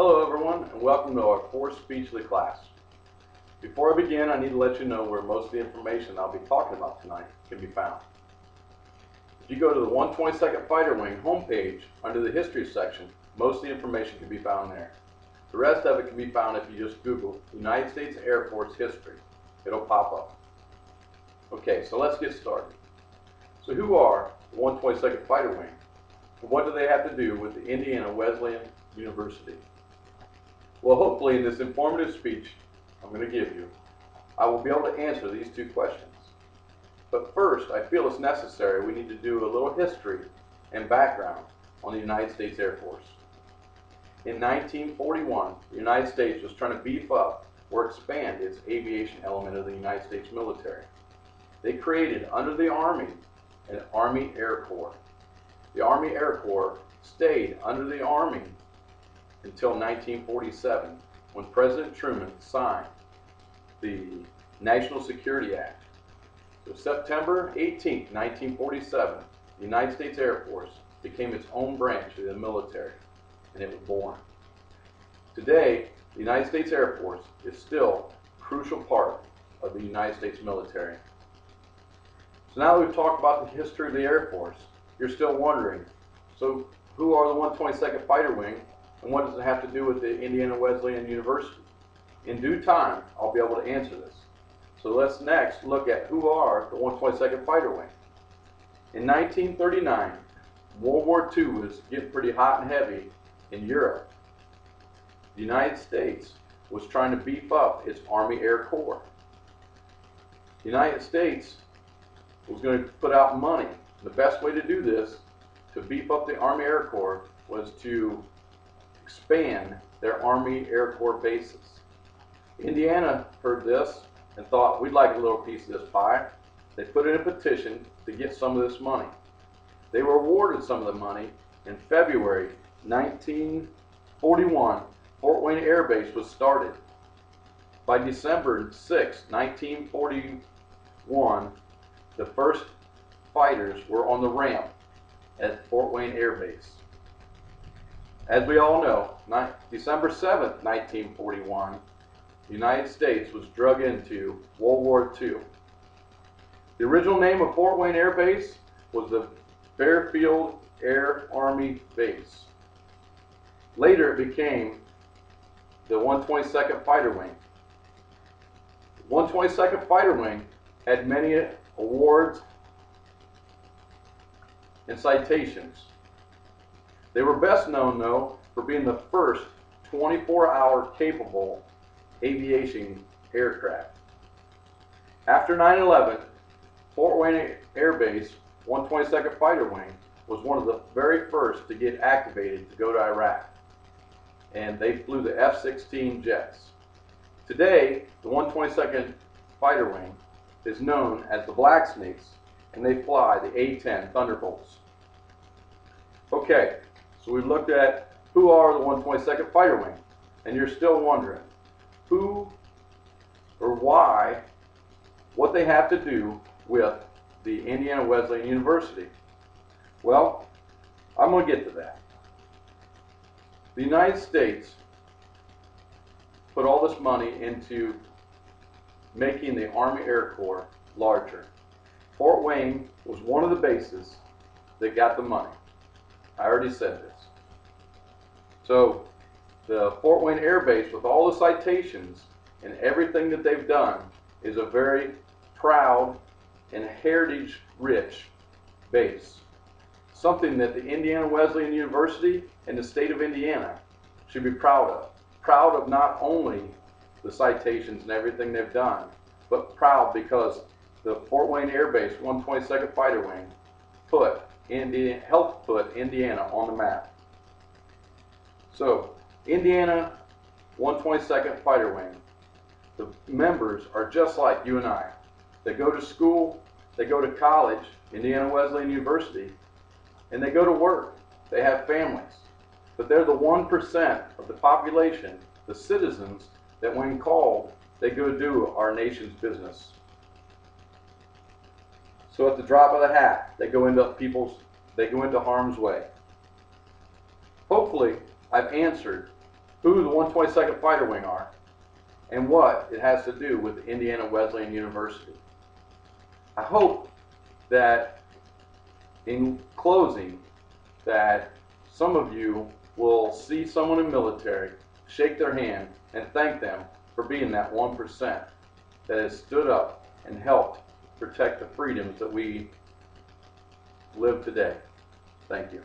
Hello everyone, and welcome to our fourth speech of the class. Before I begin, I need to let you know where most of the information I'll be talking about tonight can be found. If you go to the 122nd Fighter Wing homepage under the History section, most of the information can be found there. The rest of it can be found if you just Google United States Air Force History. It'll pop up. Okay, so let's get started. So who are the 122nd Fighter Wing? And what do they have to do with the Indiana Wesleyan University? Well, hopefully in this informative speech I'm going to give you, I will be able to answer these two questions. But first, I feel it's necessary we need to do a little history and background on the United States Air Force. In 1941, the United States was trying to beef up or expand its aviation element of the United States military. They created, under the Army, an Army Air Corps. The Army Air Corps stayed under the Army until 1947, when President Truman signed the National Security Act. So September 18, 1947, the United States Air Force became its own branch of the military, and it was born. Today, the United States Air Force is still a crucial part of the United States military. So now that we've talked about the history of the Air Force, you're still wondering, so who are the 122nd Fighter Wing, and what does it have to do with the Indiana Wesleyan University? In due time, I'll be able to answer this. So let's next look at who are the 122nd Fighter Wing. In 1939, World War II was getting pretty hot and heavy in Europe. The United States was trying to beef up its Army Air Corps. The United States was going to put out money. The best way to do this, to beef up the Army Air Corps, was to expand their Army Air Corps bases. Indiana heard this and thought, we'd like a little piece of this pie. They put in a petition to get some of this money. They were awarded some of the money. In February 1941, Fort Wayne Air Base was started. By December 6, 1941, the first fighters were on the ramp at Fort Wayne Air Base. As we all know, December 7, 1941, the United States was drug into World War II. The original name of Fort Wayne Air Base was the Fairfield Air Army Base. Later it became the 122nd Fighter Wing. The 122nd Fighter Wing had many awards and citations. They were best known, though, for being the first 24-hour capable aviation aircraft. After 9/11, Fort Wayne Air Base 122nd Fighter Wing was one of the very first to get activated to go to Iraq, and they flew the F-16 jets. Today, the 122nd Fighter Wing is known as the Black Snakes, and they fly the A-10 Thunderbolts. Okay, so we looked at who are the 122nd Fighter Wing, and you're still wondering who or why, what they have to do with the Indiana Wesleyan University. Well, I'm going to get to that. The United States put all this money into making the Army Air Corps larger. Fort Wayne was one of the bases that got the money. I already said this. So the Fort Wayne Air Base, with all the citations and everything that they've done, is a very proud and heritage-rich base. Something that the Indiana Wesleyan University and the state of Indiana should be proud of. Proud of not only the citations and everything they've done, but proud because the Fort Wayne Air Base 122nd Fighter Wing helped put Indiana on the map. So, Indiana 122nd Fighter Wing, the members are just like you and I. They go to school, they go to college, Indiana Wesleyan University, and they go to work. They have families. But they're the 1% of the population, the citizens, that when called, they go do our nation's business. So at the drop of the hat, they go into harm's way. Hopefully, I've answered who the 122nd Fighter Wing are, and what it has to do with Indiana Wesleyan University. I hope that in closing that some of you will see someone in military, shake their hand, and thank them for being that 1% that has stood up and helped protect the freedoms that we live today. Thank you.